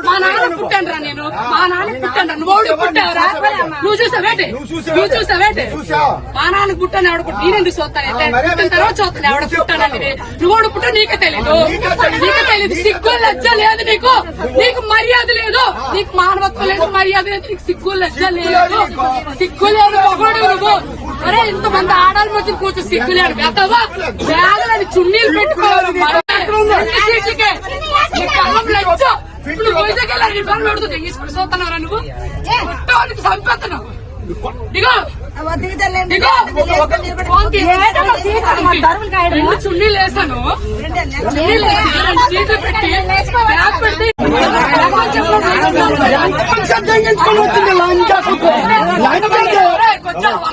మా నాన్న పుట్టాను రా నేను, మా నాన్న పుట్టాను. నువ్వు పుట్టావురా? నువ్వు చూసావేంటి? నువ్వు చూసావేంటి? మా నాన్న పుట్టాను ఎవడ పుట్టి నేనెందుకు చూస్తాను? పుట్టిన తర్వాత చూస్తాను ఎవడ పుట్టానని. నువ్వు పుట్ట నీకే తెలీదు, నీకే తెలీదు. సిగ్గు లజ్జ లేదు నీకు, నీకు మర్యాద లేదు, నీకు మానవత్వం లేదు, మర్యాద లేదు, నీకు సిగ్గు లజ్జ లేదు, సిగ్గు లేదు. పొగడు నువ్వు. అరే ఇంతమంది ఆడాలి మధ్య కూర్చో సిగ్గు లేదు. గతవా బ్యాగులని చున్నీలు పెట్టుకోవాలి. ఇప్పుడు వైజాగ్ వెళ్ళాలి అడుగుతుంది తీసుకుని చూస్తున్నారా నువ్వు? పుట్టవానికి చంపేస్తున్నావు. దిగో చున్నీలు వేసాను, చున్నీలు వేసి సీట్లు పెట్టి బ్యాగ్ పెట్టి కొంచెం